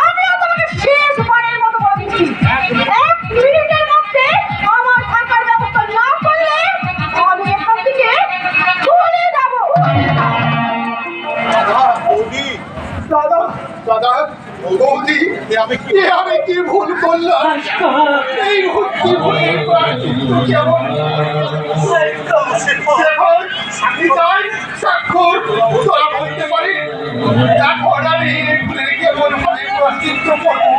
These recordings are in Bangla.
আমিও তোমাকে শেষবারের মতো বলে দিচ্ছি, 1 মিনিটের মধ্যে আমার থাকার ব্যবস্থা না করলে আমি এখান থেকে চলে যাব। দাদা দাদা বৌদি, আমি কি ভুল করলাম? এই ভক্তি ভুলের কেমন স্বাক্ষর তোরা বলতে পারি, এখন আমি কেমন ভাবে প্রাচিত্য করবো,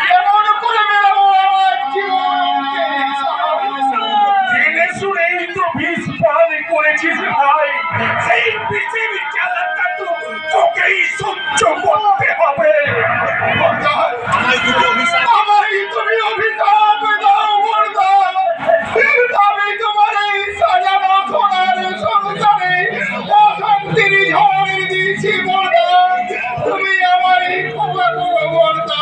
কেমন করে বেরোবো আমার জীবনকে? জেনে শুনেই তো বিষ পান করেছিস ভাই, সেই বিষের জ্বালাটা তো তোকেই সহ্য করতে হবে। আমায় তুমি অভিশাপ দাও বর্দা, আমি তোমার এই সাজানো সোনার সংসারে অশান্তির ঝড় দিয়েছি বর্দা, তুমি আমায় ক্ষমা করো বর্দা।